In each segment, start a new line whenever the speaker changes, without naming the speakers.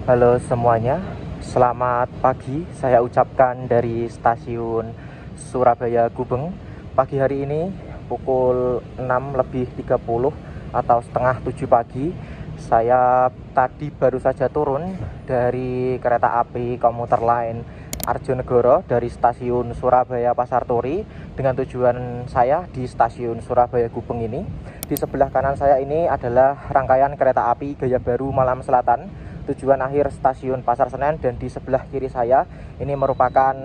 Halo semuanya, selamat pagi. Saya ucapkan dari stasiun Surabaya Gubeng. Pagi hari ini pukul 6:30 atau setengah 7 pagi. Saya tadi baru saja turun dari kereta api komuter lain Arjonegoro dari stasiun Surabaya Pasar Turi dengan tujuan saya di stasiun Surabaya Gubeng ini. Di sebelah kanan saya ini adalah rangkaian kereta api Gaya Baru Malam Selatan tujuan akhir stasiun Pasar Senen, dan di sebelah kiri saya ini merupakan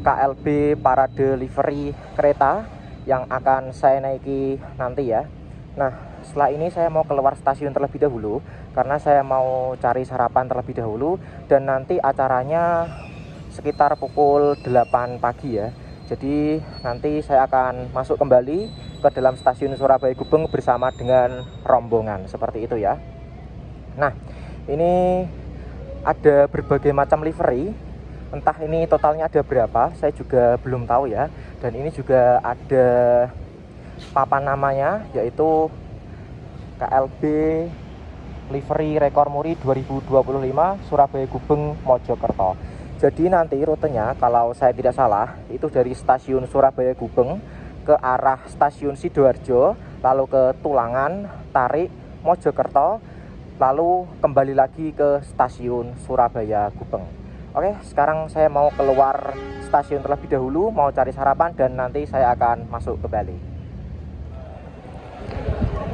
KLB Parade Livery kereta yang akan saya naiki nanti ya. Nah, setelah ini saya mau keluar stasiun terlebih dahulu karena saya mau cari sarapan terlebih dahulu, dan nanti acaranya sekitar pukul 8 pagi ya. Jadi nanti saya akan masuk kembali ke dalam stasiun Surabaya Gubeng bersama dengan rombongan seperti itu ya. Nah, ini ada berbagai macam livery, entah ini totalnya ada berapa, saya juga belum tahu ya. Dan ini juga ada papan namanya, yaitu KLB Livery Rekor Muri 2025 Surabaya Gubeng Mojokerto. Jadi nanti rutenya kalau saya tidak salah itu dari stasiun Surabaya Gubeng ke arah stasiun Sidoarjo, lalu ke Tulangan, Tarik, Mojokerto, lalu kembali lagi ke stasiun Surabaya Gubeng. Oke, sekarang saya mau keluar stasiun terlebih dahulu, mau cari sarapan, dan nanti saya akan masuk kembali.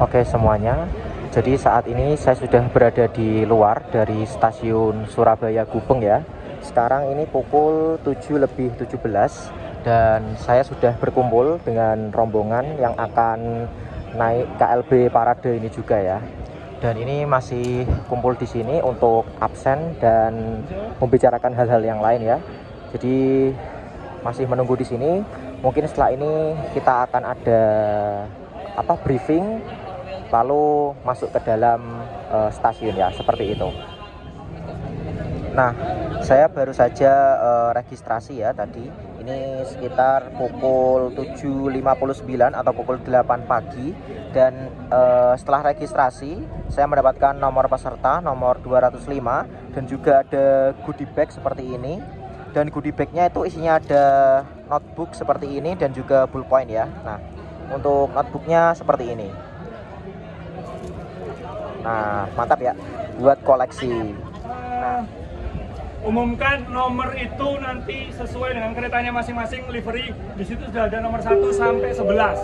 Oke semuanya, jadi saat ini saya sudah berada di luar dari stasiun Surabaya Gubeng ya. Sekarang ini pukul 7:17 dan saya sudah berkumpul dengan rombongan yang akan naik KLB Parade ini juga ya. Dan ini masih kumpul di sini untuk absen dan membicarakan hal-hal yang lain ya. Jadi masih menunggu di sini. Mungkin setelah ini kita akan ada briefing, lalu masuk ke dalam stasiun ya, seperti itu. Nah, saya baru saja registrasi ya tadi. Ini sekitar pukul 7:59 atau pukul 8 pagi. Dan setelah registrasi, saya mendapatkan nomor peserta nomor 205 dan juga ada goodie bag seperti ini. Dan goodie bagnya itu isinya ada notebook seperti ini dan juga ballpoint ya. Nah, untuk notebooknya seperti ini. Nah, mantap ya buat koleksi. Nah,
umumkan nomor itu nanti sesuai dengan keretanya masing-masing livery. Di situ sudah ada nomor 1 sampai 11.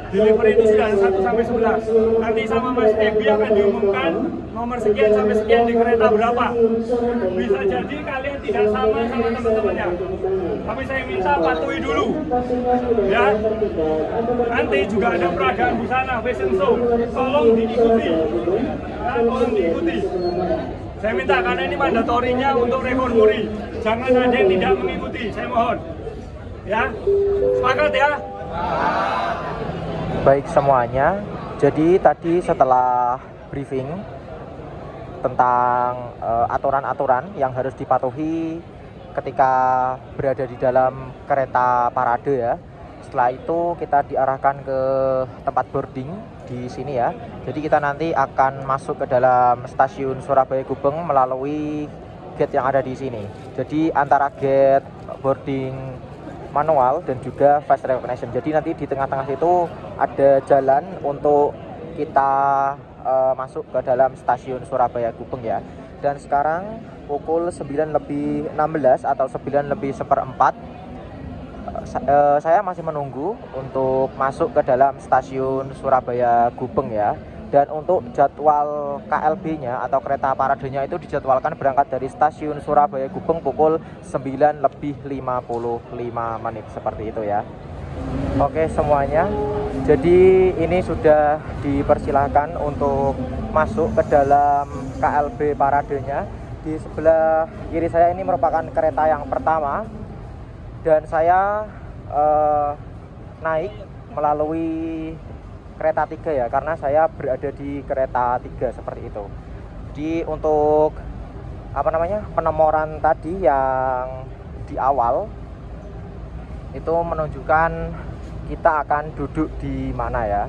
Di livery itu sudah ada 1 sampai 11. Nanti sama Mas Ebi akan diumumkan nomor sekian sampai sekian di kereta berapa. Bisa jadi kalian tidak sama teman-temannya. Tapi saya minta patuhi dulu. Ya. Nanti juga ada peragaan busana, fashion show. Tolong diikuti. Ya, tolong diikuti. Saya minta karena ini mandatorinya untuk rekor muri. Jangan ada yang tidak mengikuti, saya mohon. Ya, sepakat ya?
Baik semuanya. Jadi tadi setelah briefing tentang aturan-aturan yang harus dipatuhi ketika berada di dalam kereta parade ya. Setelah itu kita diarahkan ke tempat boarding di sini ya. Jadi kita nanti akan masuk ke dalam stasiun Surabaya Gubeng melalui gate yang ada di sini. Jadi antara gate boarding manual dan juga face recognition. Jadi nanti di tengah-tengah itu ada jalan untuk kita masuk ke dalam stasiun Surabaya Gubeng ya. Dan sekarang pukul 9:16 atau 9:04. Saya masih menunggu untuk masuk ke dalam stasiun Surabaya Gubeng ya. Dan untuk jadwal KLB-nya atau kereta paradenya itu dijadwalkan berangkat dari stasiun Surabaya Gubeng pukul 9:55 seperti itu ya. Oke semuanya, jadi ini sudah dipersilahkan untuk masuk ke dalam KLB paradenya. Di sebelah kiri saya ini merupakan kereta yang pertama, dan saya naik melalui kereta 3 ya, karena saya berada di kereta 3 seperti itu. Jadi untuk penomoran tadi yang di awal itu menunjukkan kita akan duduk di mana ya.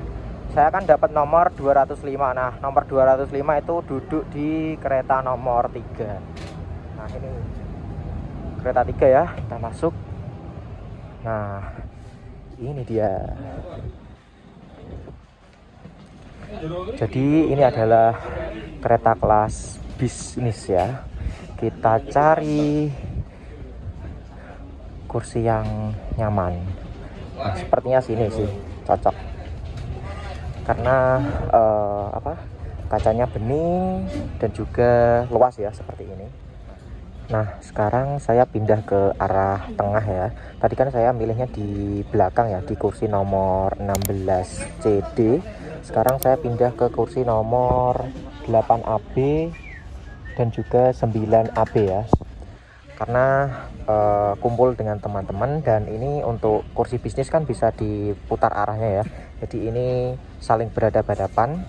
saya kan dapat nomor 205. Nah, nomor 205 itu duduk di kereta nomor 3. Nah, ini kereta 3 ya, kita masuk. Nah, ini dia. Jadi ini adalah kereta kelas bisnis ya. Kita cari kursi yang nyaman. Nah, sepertinya sini sih cocok. Karena kacanya bening dan juga luas ya seperti ini. Nah, sekarang saya pindah ke arah tengah ya. Tadi kan saya milihnya di belakang ya, di kursi nomor 16 CD. Sekarang saya pindah ke kursi nomor 8 AB dan juga 9 AB ya. Karena kumpul dengan teman-teman, dan ini untuk kursi bisnis kan bisa diputar arahnya ya. Jadi ini saling berhadapan-hadapan,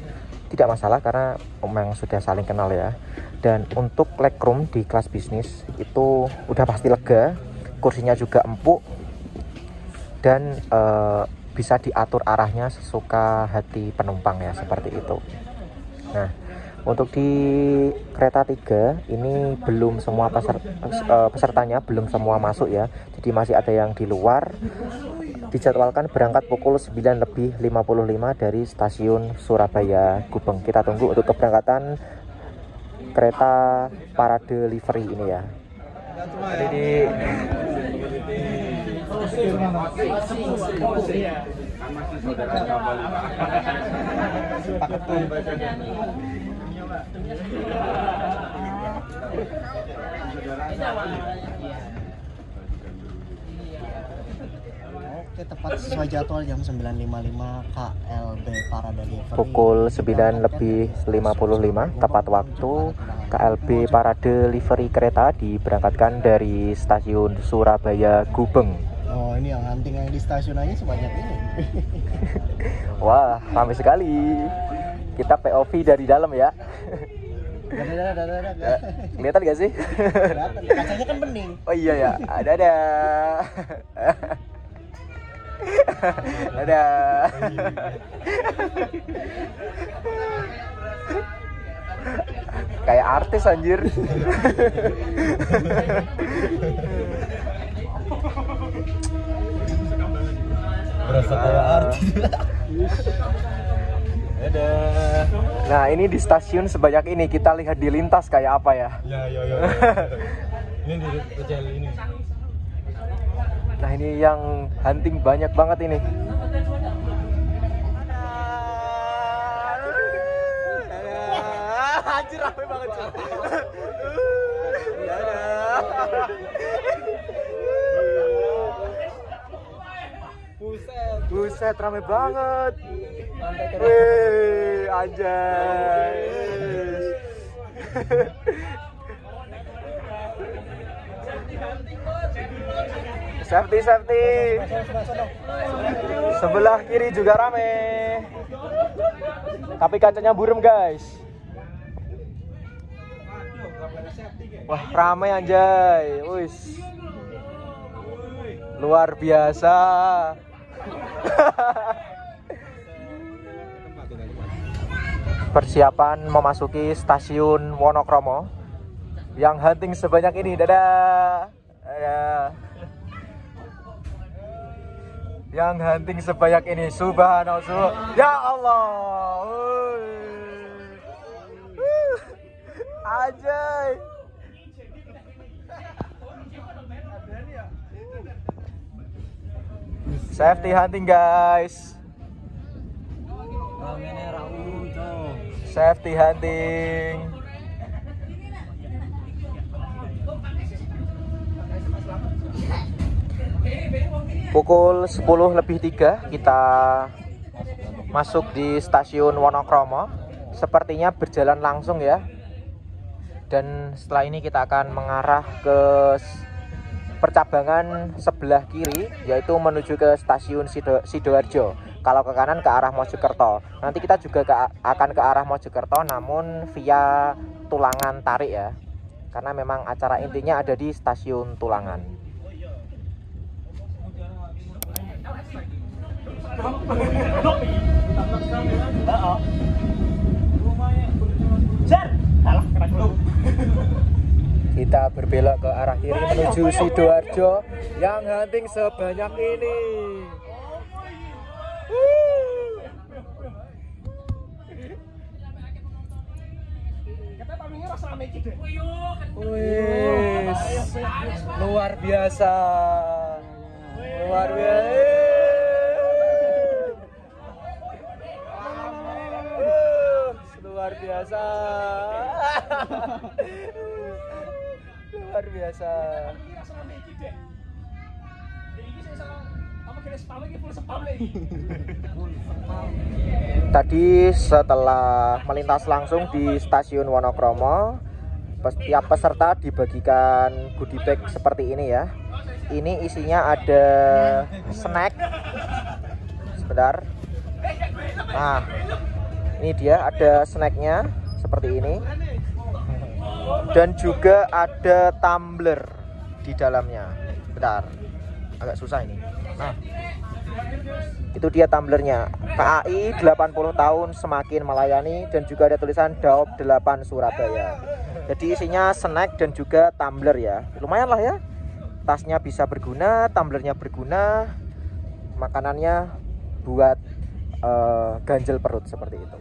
tidak masalah karena memang sudah saling kenal ya. Dan untuk legroom di kelas bisnis itu udah pasti lega, kursinya juga empuk dan bisa diatur arahnya sesuka hati penumpang ya, seperti itu. Nah, untuk di kereta 3 ini belum semua pesertanya belum semua masuk ya. Jadi masih ada yang di luar. Dijadwalkan berangkat pukul 9:55 dari stasiun Surabaya Gubeng. Kita tunggu untuk keberangkatan kereta parade livery ini ya. Jadi
Oke, tepat sesuai jadwal jam 9.55 KLB Parade Livery.
pukul 9:55 tepat waktu KLB Parade Livery kereta diberangkatkan dari stasiun Surabaya Gubeng.
Oh, ini yang hunting yang di stasiun aja sebanyak ini.
Wah, ramai sekali. Kita POV dari dalam ya. Kelihatan gak sih?
Kelihatan, kacanya kan bening.
Oh iya ya, ada. Ada. Kayak artis anjir.
Berasa kayak artis.
Nah, ini di stasiun sebanyak ini, kita lihat di lintas kayak apa ya.
Ya. Ini di hotel ini.
Nah, ini yang hunting banyak banget ini. Anjir, rame banget cuy. Buset, rame banget. Wih, anjay. Safety. Sebelah kiri juga rame. Tapi kacanya burem, guys. Wah, rame anjay. Wis. Luar biasa. Persiapan memasuki stasiun Wonokromo yang hunting sebanyak ini. Dadah. Yang hunting sebanyak ini, subhanallah. Ya Allah. Ajay. Safety hunting, guys. Safety hunting. Pukul 10:03 kita masuk di stasiun Wonokromo. Sepertinya berjalan langsung ya. Dan setelah ini kita akan mengarah ke percabangan sebelah kiri, yaitu menuju ke stasiun Sidoarjo. Kalau ke kanan ke arah Mojokerto. Nanti kita juga akan ke arah Mojokerto, namun via Tulangan Tarik ya. Karena memang acara intinya ada di stasiun Tulangan. Kita berbelok ke arah kiri menuju Sidoarjo yang hunting sebanyak ini. Wih, luar biasa, luar biasa. Luar biasa. Luar biasa. Tadi setelah melintas langsung di stasiun Wonokromo, setiap peserta dibagikan goodie bag seperti ini ya. Ini isinya ada snack. Sebentar. Nah, ini dia ada snacknya seperti ini. Dan juga ada tumbler di dalamnya. Bentar, agak susah ini. Nah, itu dia tumblernya. KAI 80 tahun semakin melayani, dan juga ada tulisan Daop 8 Surabaya. Jadi isinya snack dan juga tumbler ya. Lumayan lah ya. Tasnya bisa berguna, tumblernya berguna, makanannya buat ganjel perut seperti itu.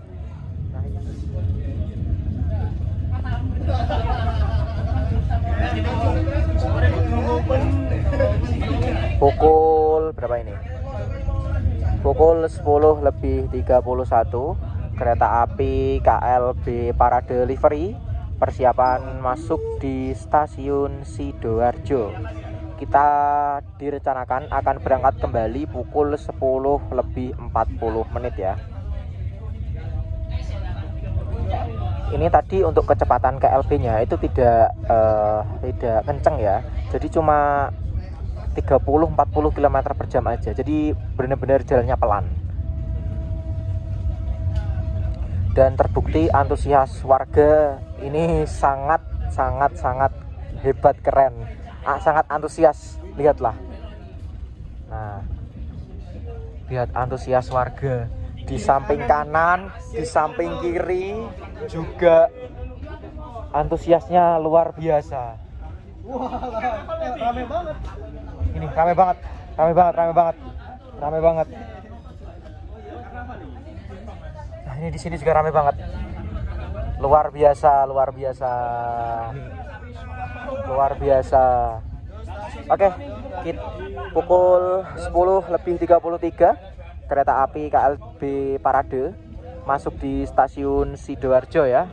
Pukul berapa ini? Pukul 10:31, kereta api KLB Parade Livery persiapan masuk di stasiun Sidoarjo. Kita direncanakan akan berangkat kembali pukul 10:40 ya. Ini tadi untuk kecepatan KLB-nya itu tidak kenceng ya. Jadi cuma 30-40 km per jam aja. Jadi benar-benar jalannya pelan. Dan terbukti antusias warga ini sangat hebat, keren. Sangat antusias, lihatlah. Nah, lihat antusias warga. Di samping kanan, di samping kiri juga antusiasnya luar biasa.
Wah, rame banget.
Ini rame banget. Nah, ini di sini juga rame banget. Luar biasa. Oke, pukul 10:33. Kereta api KLB Parade masuk di stasiun Sidoarjo ya.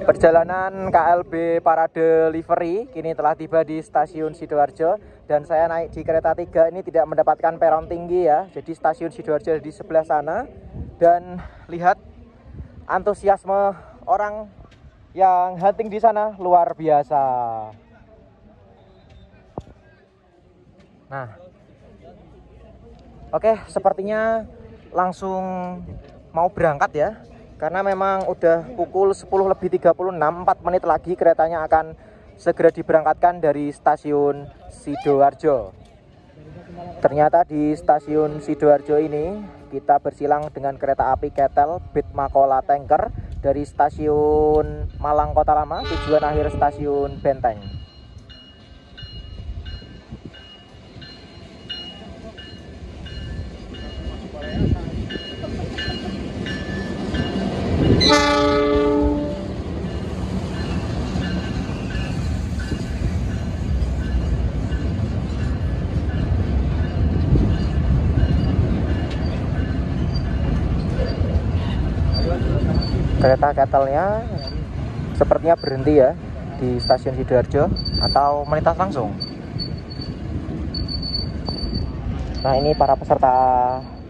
Perjalanan KLB Parade Livery kini telah tiba di stasiun Sidoarjo, dan saya naik di kereta 3 ini tidak mendapatkan peron tinggi ya. Jadi stasiun Sidoarjo di sebelah sana, dan lihat antusiasme orang yang hunting di sana luar biasa. Nah, oke, sepertinya langsung mau berangkat ya, karena memang udah pukul 10:36, 4 menit lagi keretanya akan segera diberangkatkan dari stasiun Sidoarjo. Ternyata di stasiun Sidoarjo ini kita bersilang dengan kereta api Ketel Bitmakola Tanker dari stasiun Malang Kota Lama, tujuan akhir stasiun Benteng. Kereta Ketelnya sepertinya berhenti ya di stasiun Sidoarjo atau melintas langsung. Nah, ini para peserta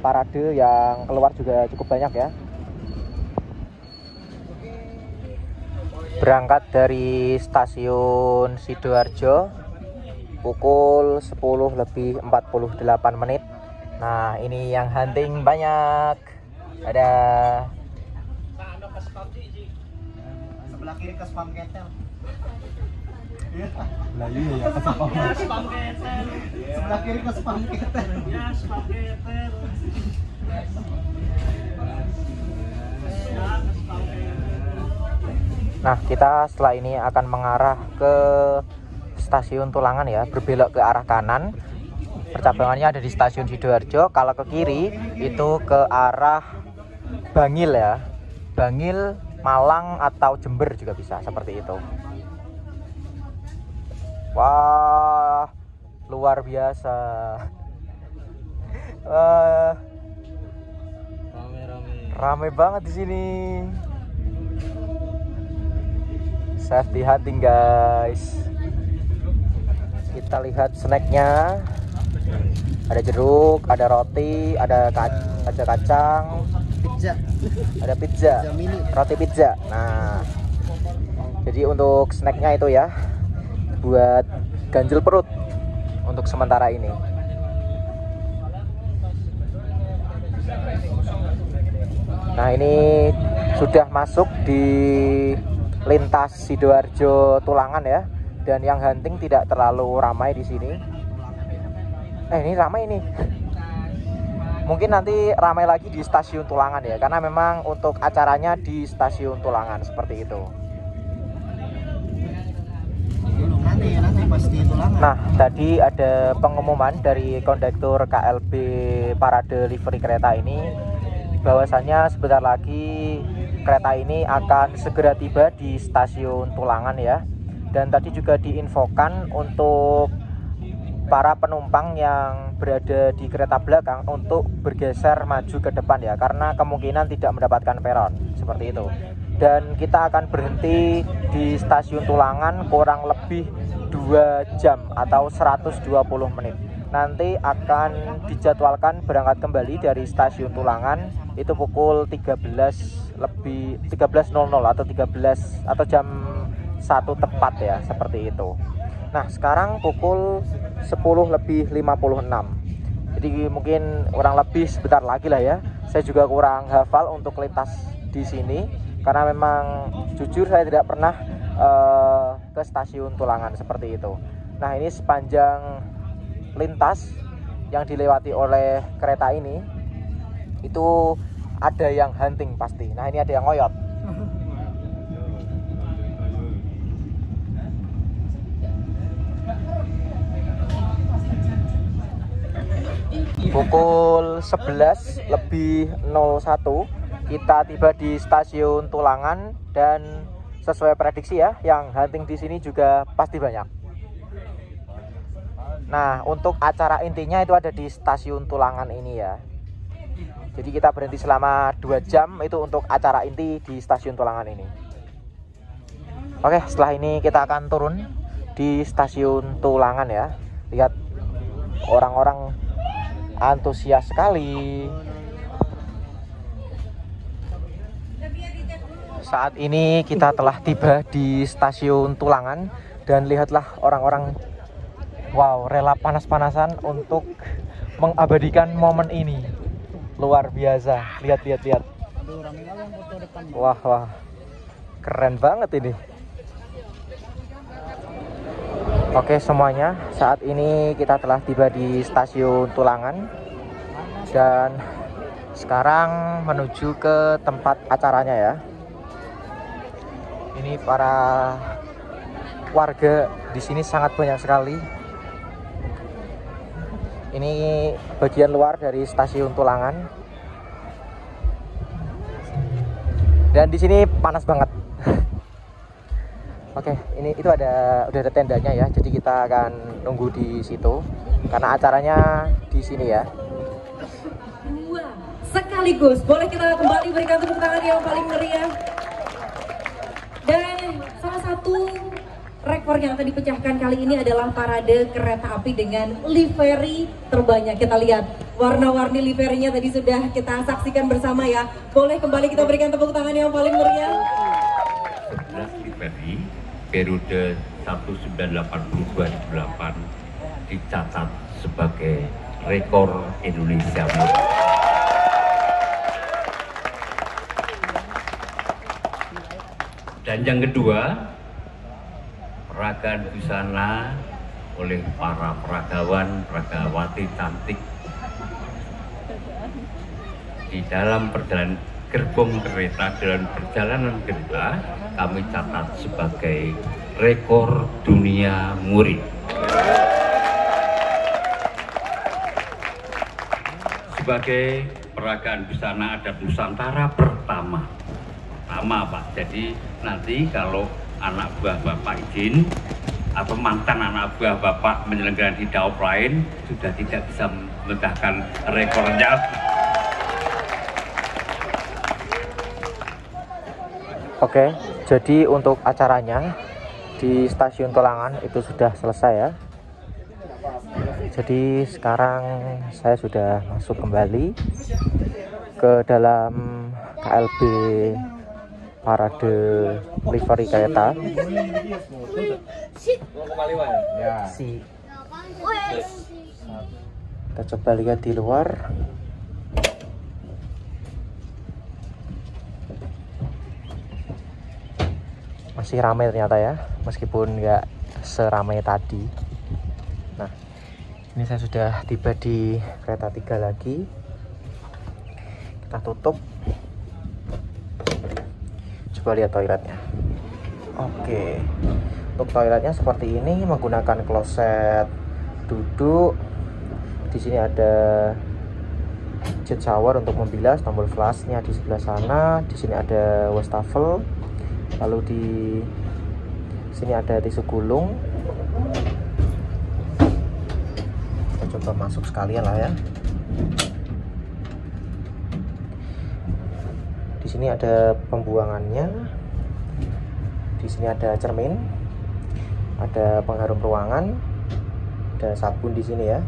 parade yang keluar juga cukup banyak ya. Berangkat dari stasiun Sidoarjo pukul 10:48. Nah, ini yang hunting banyak. Ada
Sebelah kiri ke spam Ketel. Lah iya ya, pas apa? Sebelah kiri ke spam keter. Ya, spam keter.
Nah, kita setelah ini akan mengarah ke stasiun Tulangan ya, berbelok ke arah kanan. Percabangannya ada di stasiun Sidoarjo. Kalau ke kiri itu ke arah Bangil ya. Bangil, Malang atau Jember juga bisa seperti itu. Wah, luar biasa. Wah, rame banget di sini. Safety hunting guys. Kita lihat snacknya. Ada jeruk, ada roti, ada kacang,
Pizza.
ada pizza,
Mini.
roti pizza. Nah, jadi untuk snacknya itu ya, buat ganjel perut untuk sementara ini. Nah, ini sudah masuk di lintas Sidoarjo Tulangan ya, dan yang hunting tidak terlalu ramai di sini. Ini ramai ini. Mungkin nanti ramai lagi di stasiun Tulangan ya, karena memang untuk acaranya di stasiun Tulangan seperti itu.
Nanti pasti Tulangan.
Nah, tadi ada pengumuman dari kondektur KLB Parade Livery kereta ini, bahwasannya sebentar lagi kereta ini akan segera tiba di stasiun Tulangan ya. Dan tadi juga diinfokan untuk para penumpang yang berada di kereta belakang untuk bergeser maju ke depan ya, karena kemungkinan tidak mendapatkan peron seperti itu. Dan kita akan berhenti di stasiun Tulangan kurang lebih 2 jam atau 120 menit. Nanti akan dijadwalkan berangkat kembali dari stasiun Tulangan itu pukul 13.00 atau jam 1 tepat ya, seperti itu. Nah, sekarang pukul 10:56. Jadi mungkin kurang lebih sebentar lagi lah ya. Saya juga kurang hafal untuk lintas di sini karena memang jujur saya tidak pernah ke stasiun Tulangan seperti itu. Nah, ini sepanjang lintas yang dilewati oleh kereta ini itu ada yang hunting pasti. Nah, ini ada yang ngoyot. Pukul 11:01 kita tiba di stasiun Tulangan, dan sesuai prediksi ya, yang hunting di sini juga pasti banyak. Nah, untuk acara intinya itu ada di stasiun Tulangan ini ya. Jadi kita berhenti selama 2 jam itu untuk acara inti di stasiun Tulangan ini. Oke, setelah ini kita akan turun di stasiun Tulangan ya. Lihat orang-orang antusias sekali. Saat ini kita telah tiba di stasiun Tulangan, dan lihatlah orang-orang, wow, rela panas-panasan untuk mengabadikan momen ini. Luar biasa. Lihat. Wah, keren banget ini. Oke semuanya, saat ini kita telah tiba di stasiun Tulangan, dan sekarang menuju ke tempat acaranya ya. Ini para warga di sini sangat banyak sekali. Ini bagian luar dari stasiun Tulangan, dan di sini panas banget. Oke, itu udah ada tendanya ya. Jadi kita akan nunggu di situ karena acaranya di sini ya.
Dua sekaligus. Boleh kita kembali berikan tepuk tangan yang paling meriah. Dan salah satu rekor yang akan dipecahkan kali ini adalah parade kereta api dengan livery terbanyak. Kita lihat warna-warni liverynya tadi sudah kita saksikan bersama ya. Boleh kembali kita berikan tepuk tangan yang paling meriah.
11 livery periode 1980-2008 dicatat sebagai rekor Indonesia. Dan yang kedua, peragaan busana oleh para peragawan, peragawati cantik di dalam perjalanan gerbong kereta, dalam perjalanan kereta kami catat sebagai rekor dunia muri. Sebagai peragaan busana adat Nusantara pertama Pak. Jadi nanti kalau anak buah Bapak izin atau mantan anak buah Bapak menyelenggarakan di daop lain sudah tidak bisa memecahkan rekornya.
Oke, jadi untuk acaranya di Stasiun Tulangan itu sudah selesai ya. Jadi sekarang saya sudah masuk kembali ke dalam KLB Parade Livery Kereta. Kita coba lihat di luar. Masih ramai ternyata ya, meskipun nggak seramai tadi. Nah, ini saya sudah tiba di kereta 3 lagi. Kita tutup. Coba lihat toiletnya. Oke, untuk toiletnya seperti ini, menggunakan kloset duduk. Di sini ada jet shower untuk membilas, tombol flashnya di sebelah sana. Di sini ada wastafel. Lalu di sini ada tisu gulung. Kita coba masuk sekalian lah ya. Di sini ada pembuangannya. Di sini ada cermin, ada pengharum ruangan, ada sabun di sini ya.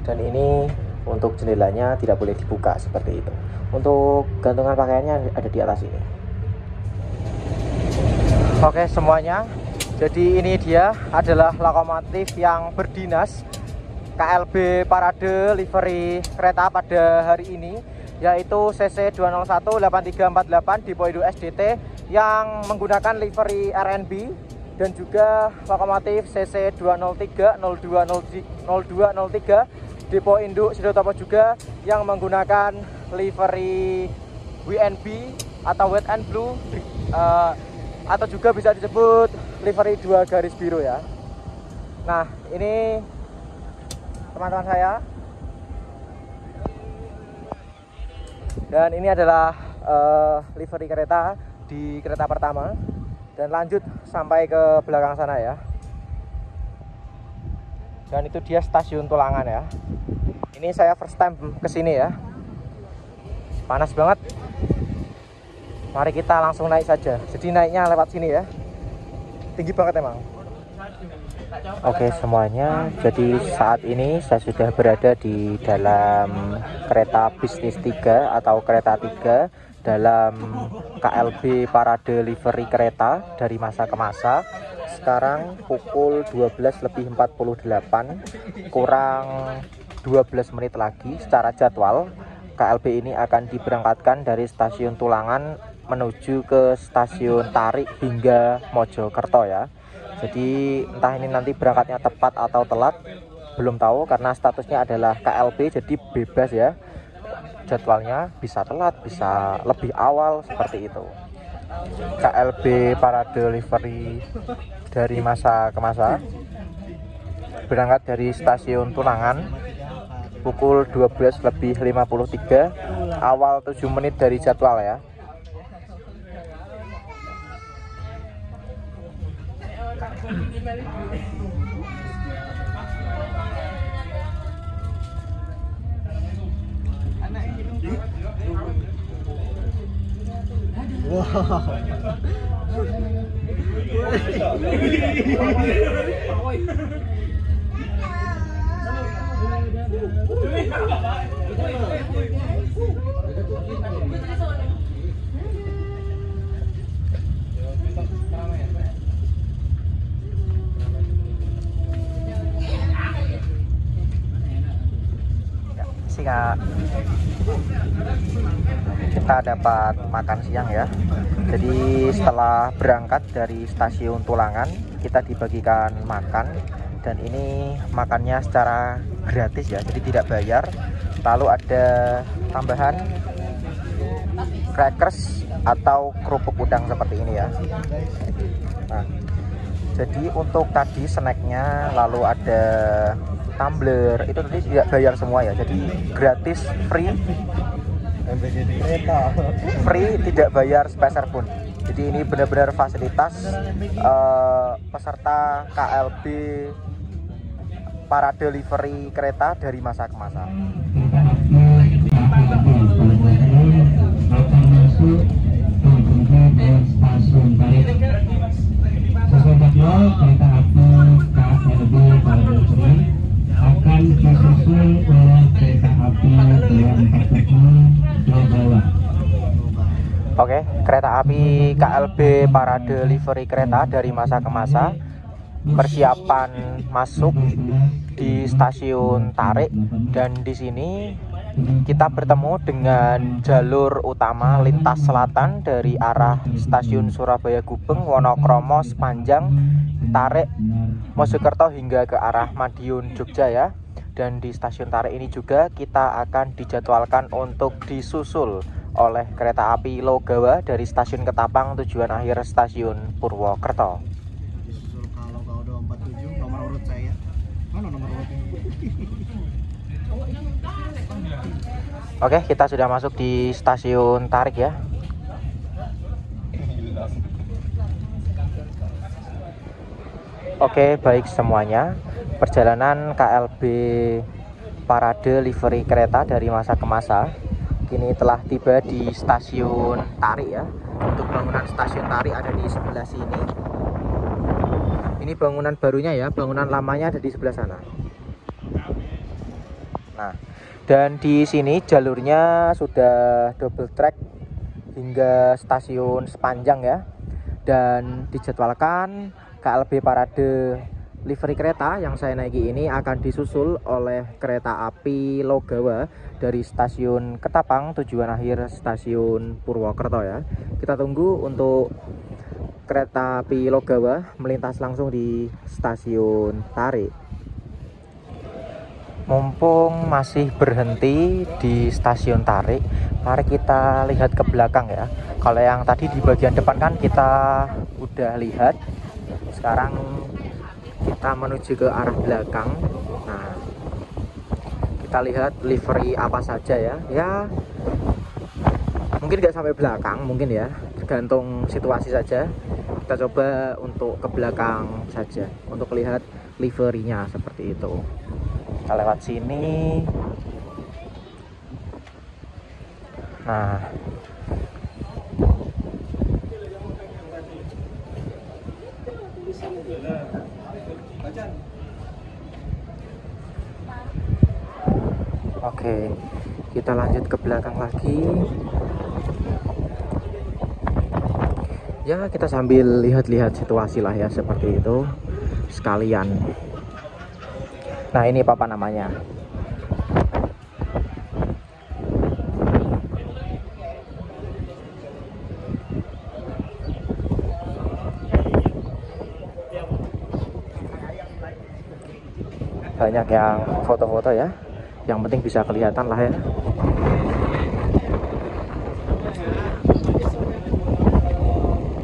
Dan ini untuk jendelanya tidak boleh dibuka seperti itu. Untuk gantungan pakaiannya ada di atas ini. Oke semuanya, jadi ini dia adalah lokomotif yang berdinas KLB Parade Livery Kereta pada hari ini, yaitu CC 201-8348 Depo Indo SDT yang menggunakan livery RNB, dan juga lokomotif CC 203-0203 Depo Induk Sidotopo juga yang menggunakan livery WNB atau White and Blue, atau juga bisa disebut livery 2 garis biru ya. Nah, ini teman-teman saya, dan ini adalah livery kereta di kereta pertama, dan lanjut sampai ke belakang sana ya. Dan itu dia Stasiun Tulangan ya. Ini saya first time kesini ya. Panas banget. Mari kita langsung naik saja. Jadi naiknya lewat sini ya. Tinggi banget emang. Oke semuanya, jadi saat ini saya sudah berada di dalam kereta bisnis 3 atau kereta 3 dalam KLB Parade Livery Kereta dari masa ke masa. Sekarang pukul 12:48, kurang 12 menit lagi secara jadwal KLB ini akan diberangkatkan dari Stasiun Tulangan menuju ke Stasiun Tarik hingga Mojokerto ya. Jadi entah ini nanti berangkatnya tepat atau telat, belum tahu karena statusnya adalah KLB, jadi bebas ya. Jadwalnya bisa telat, bisa lebih awal seperti itu. KLB Parade Livery dari masa ke masa berangkat dari Stasiun Tulangan pukul 12:53, awal 7 menit dari jadwal ya. Kita dapat makan siang ya. Jadi setelah berangkat dari Stasiun Tulangan kita dibagikan makan, dan ini makannya secara gratis ya, jadi tidak bayar. Lalu ada tambahan crackers atau kerupuk udang seperti ini ya. Nah, jadi untuk tadi snacknya, lalu ada tumbler, itu tadi tidak bayar semua ya, jadi gratis, free, tidak bayar sepeser pun. Jadi ini benar-benar fasilitas peserta KLB Parade Livery Kereta dari masa ke masa.
Kereta api KLB Parade Livery akan disusul oleh kereta api 247 Logawa.
Oke, kereta api KLB Parade Livery Kereta dari masa ke masa persiapan masuk di stasiun Tarik, dan di sini kita bertemu dengan jalur utama lintas selatan dari arah stasiun Surabaya Gubeng, Wonokromo sepanjang Tarik, Mojokerto hingga ke arah Madiun, Jogja ya. Dan di stasiun Tarik ini juga kita akan dijadwalkan untuk disusul oleh kereta api Logawa dari stasiun Ketapang tujuan akhir stasiun Purwokerto.
Disusul kalau udah 47 nomor urut saya. Mana nomor urutnya?
Oke, kita sudah masuk di stasiun Tarik ya. Oke, baik semuanya. Perjalanan KLB Parade Livery Kereta dari masa ke masa kini telah tiba di stasiun Tarik ya. Untuk bangunan stasiun Tarik ada di sebelah sini. Ini bangunan barunya ya, bangunan lamanya ada di sebelah sana. Nah, dan di sini jalurnya sudah double track hingga stasiun sepanjang ya. Dan dijadwalkan KLB Parade Livery Kereta yang saya naiki ini akan disusul oleh kereta api Logawa dari stasiun Ketapang tujuan akhir stasiun Purwokerto ya. Kita tunggu untuk kereta api Logawa melintas langsung di stasiun Tarik. Mumpung masih berhenti di stasiun Tarik, mari kita lihat ke belakang ya. Kalau yang tadi di bagian depan kan kita udah lihat, sekarang kita menuju ke arah belakang. Nah, kita lihat livery apa saja ya. Ya, mungkin nggak sampai belakang, mungkin ya, tergantung situasi saja. Kita coba untuk ke belakang saja untuk lihat liverynya seperti itu. Kita lewat sini. Nah, oke, kita lanjut ke belakang lagi. Ya, kita sambil lihat-lihat situasi lah ya, seperti itu sekalian. Nah, ini apa namanya? Banyak yang foto-foto ya. Yang penting bisa kelihatan lah ya.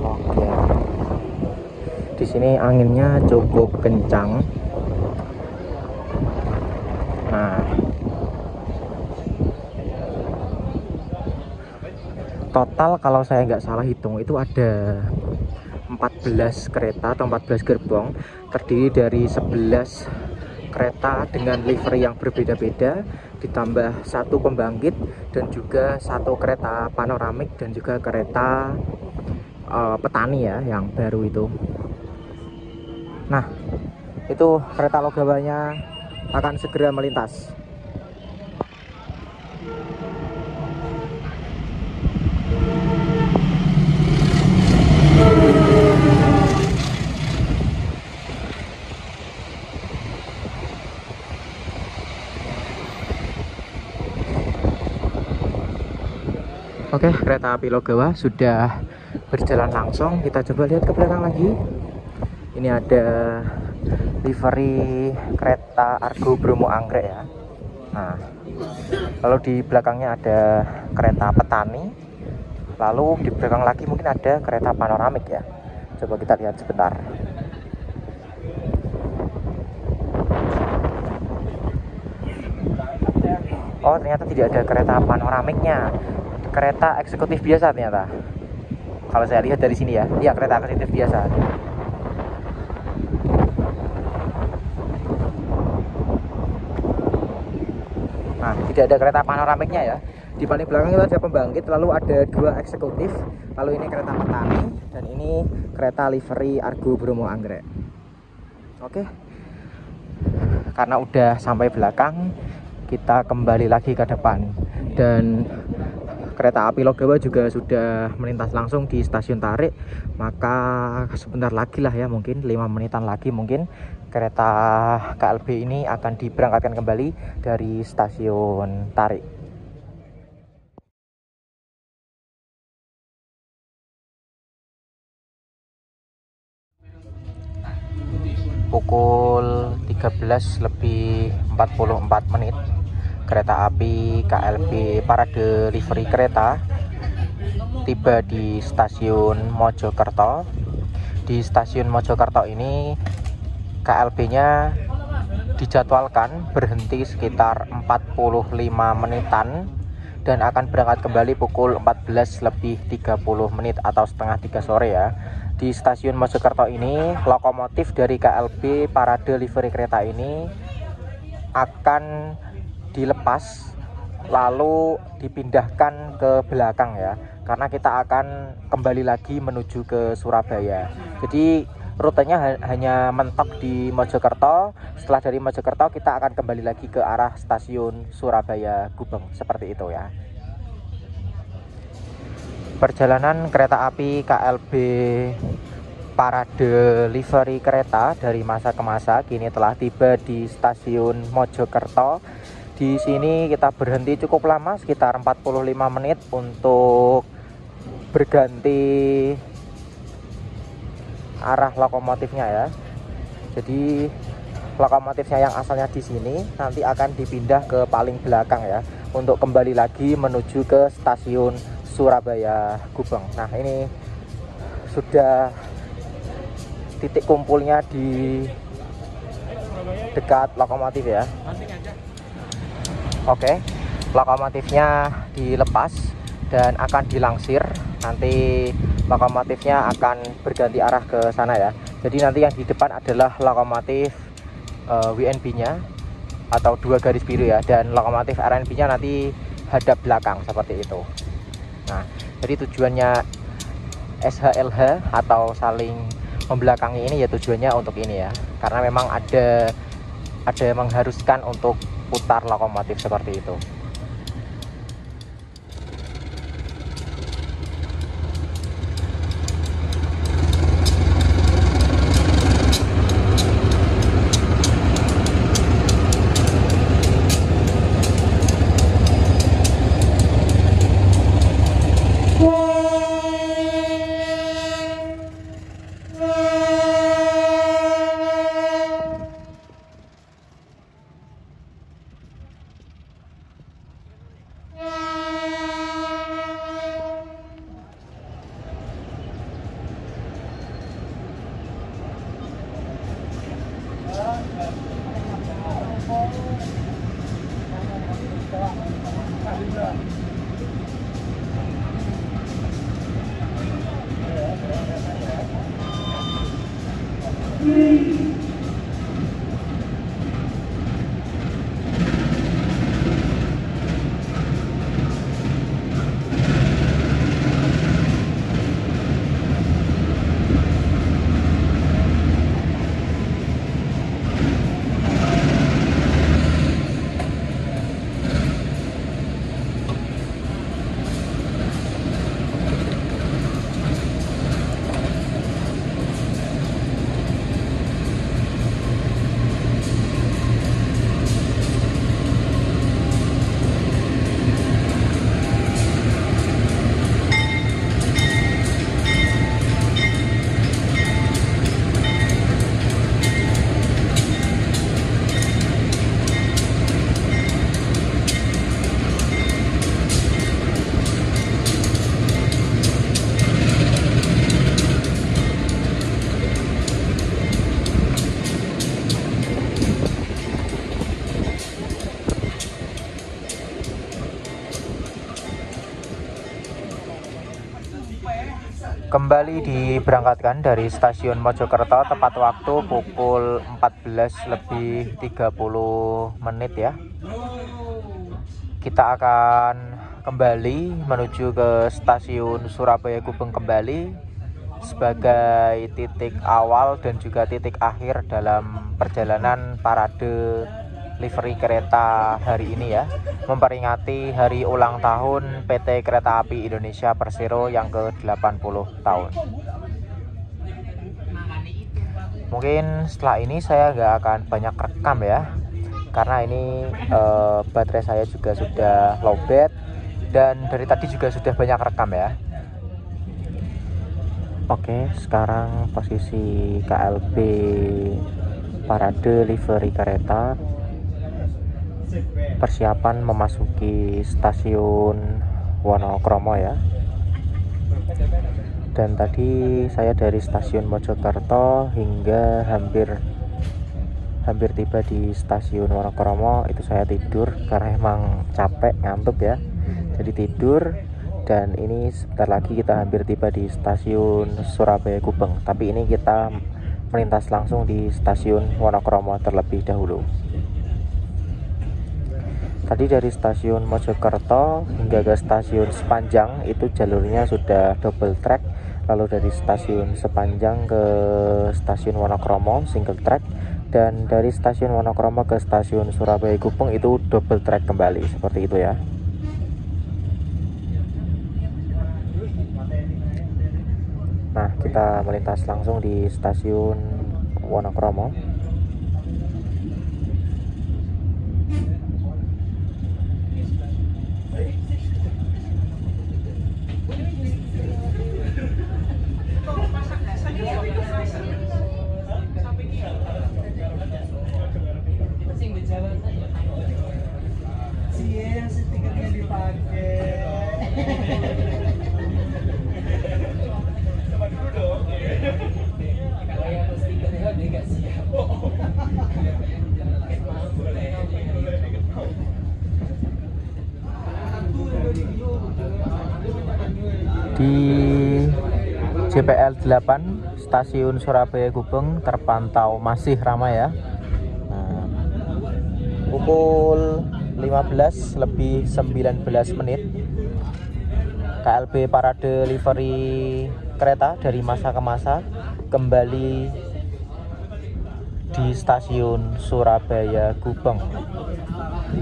Oke. Di sini anginnya cukup kencang. Nah, total kalau saya nggak salah hitung itu ada 14 kereta atau 14 gerbong, terdiri dari 11 kereta dengan livery yang berbeda-beda, ditambah satu pembangkit dan juga satu kereta panoramik dan juga kereta petani ya yang baru itu. Nah, itu kereta Logawanya akan segera melintas. Oke, kereta api Logawa sudah berjalan langsung. Kita coba lihat ke belakang lagi. Ini ada livery kereta Argo Bromo Anggrek ya. Nah, lalu di belakangnya ada kereta petani. Lalu di belakang lagi mungkin ada kereta panoramik ya. Coba kita lihat sebentar. Oh, ternyata tidak ada kereta panoramiknya. Kereta eksekutif biasa ternyata. Kalau saya lihat dari sini ya. Iya, kereta eksekutif biasa. Nah, tidak ada kereta panoramiknya ya. Di paling belakang itu ada pembangkit, lalu ada 2 eksekutif, lalu ini kereta petani, dan ini kereta livery Argo Bromo Anggrek. Oke, karena udah sampai belakang, kita kembali lagi ke depan. Dan kereta api Logawa juga sudah melintas langsung di stasiun Tarik. Maka sebentar lagi lah ya, mungkin 5 menitan lagi mungkin kereta KLB ini akan diberangkatkan kembali dari stasiun Tarik. Pukul 13:44 kereta api KLB Parade Livery Kereta tiba di stasiun Mojokerto. Di stasiun Mojokerto ini KLB-nya dijadwalkan berhenti sekitar 45 menitan dan akan berangkat kembali pukul 14:30 atau setengah 3 sore ya. Di stasiun Mojokerto ini, lokomotif dari KLB Parade Livery Kereta ini akan dilepas lalu dipindahkan ke belakang ya, karena kita akan kembali lagi menuju ke Surabaya. Jadi rutenya hanya mentok di Mojokerto. Setelah dari Mojokerto kita akan kembali lagi ke arah stasiun Surabaya Gubeng, seperti itu ya. Perjalanan kereta api KLB Parade Livery Kereta dari masa ke masa kini telah tiba di stasiun Mojokerto. Di sini kita berhenti cukup lama, sekitar 45 menit untuk berganti arah lokomotifnya ya. Jadi lokomotifnya yang asalnya di sini nanti akan dipindah ke paling belakang ya, untuk kembali lagi menuju ke stasiun Surabaya Gubeng. Nah, ini sudah titik kumpulnya di dekat lokomotif ya. Oke, lokomotifnya dilepas dan akan dilangsir. Nanti lokomotifnya akan berganti arah ke sana ya. Jadi nanti yang di depan adalah lokomotif WNB-nya atau 2 garis biru ya, dan lokomotif RNB-nya nanti hadap belakang seperti itu. Nah, jadi tujuannya SHLH atau saling membelakangi ini ya, tujuannya untuk ini ya, karena memang ada mengharuskan untuk putar lokomotif seperti itu. Kembali diberangkatkan dari stasiun Mojokerto tepat waktu pukul 14.30 ya. Kita akan kembali menuju ke stasiun Surabaya Gubeng kembali sebagai titik awal dan juga titik akhir dalam perjalanan parade livery kereta hari ini ya, memperingati hari ulang tahun PT Kereta Api Indonesia Persero yang ke-80 tahun. Mungkin setelah ini saya nggak akan banyak rekam ya, karena ini baterai saya juga sudah lowbat dan dari tadi juga sudah banyak rekam ya. Oke, sekarang posisi KLB parade livery kereta, persiapan memasuki stasiun Wonokromo ya. Dan tadi saya dari stasiun Mojokerto hingga hampir tiba di stasiun Wonokromo itu saya tidur karena emang capek, ngantuk ya, jadi tidur. Dan ini sebentar lagi kita hampir tiba di stasiun Surabaya Gubeng, tapi ini kita melintas langsung di stasiun Wonokromo terlebih dahulu. Tadi dari stasiun Mojokerto hingga ke stasiun Sepanjang itu jalurnya sudah double track, lalu dari stasiun Sepanjang ke stasiun Wonokromo single track, dan dari stasiun Wonokromo ke stasiun Surabaya Gubeng itu double track kembali, seperti itu ya. Nah, kita melintas langsung di stasiun Wonokromo.
Yang stikernya dipakai. Coba dulu dong. Kalau yang stikernya udah nggak siap.
Di JPL 8 stasiun Surabaya Gubeng terpantau masih ramai ya. Nah, pukul 15:19 KLB parade livery kereta dari masa ke masa kembali di stasiun Surabaya Gubeng.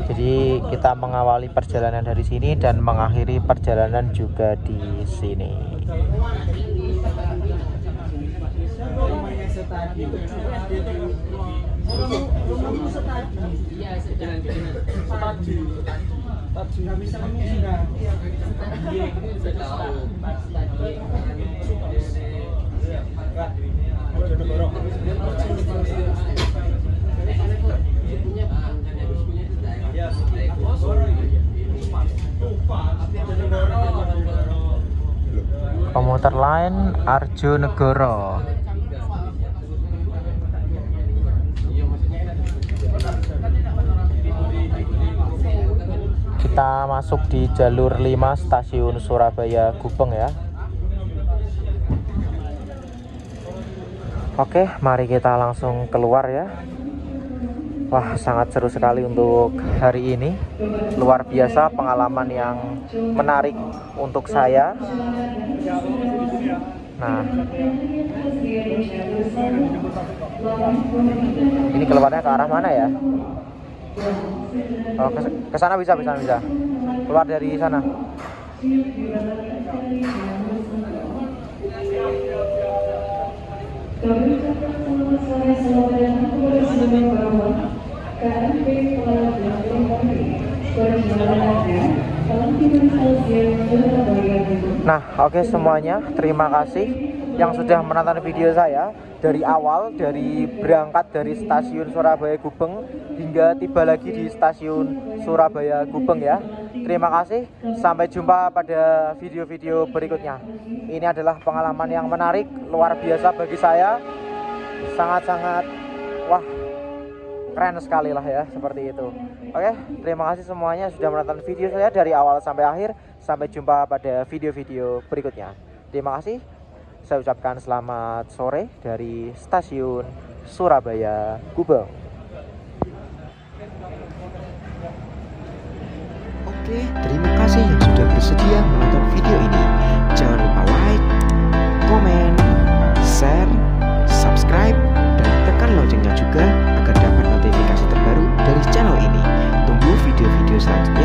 Jadi kita mengawali perjalanan dari sini dan mengakhiri perjalanan juga di sini. Komuter lain Arjonegoro. Kita masuk di jalur 5 stasiun Surabaya Gubeng ya. Oke, mari kita langsung keluar ya. Wah, sangat seru sekali untuk hari ini. Luar biasa, pengalaman yang menarik untuk saya. Nah, ini keluarnya ke arah mana ya? Oh, ke sana bisa. Keluar dari sana. Nah, oke semuanya, terima kasih yang sudah menonton video saya dari awal, dari berangkat dari stasiun Surabaya Gubeng hingga tiba lagi di stasiun Surabaya Gubeng ya. Terima kasih, sampai jumpa pada video-video berikutnya. Ini adalah pengalaman yang menarik, luar biasa bagi saya. Sangat-sangat, wah, keren sekali lah ya, seperti itu. Oke, terima kasih semuanya sudah menonton video saya dari awal sampai akhir. Sampai jumpa pada video-video berikutnya. Terima kasih. Saya ucapkan selamat sore dari stasiun Surabaya Gubeng.
Oke, terima kasih yang sudah bersedia menonton video ini. Jangan lupa like, komen, share, subscribe, dan tekan loncengnya juga agar dapat notifikasi terbaru dari channel ini. Tunggu video-video selanjutnya.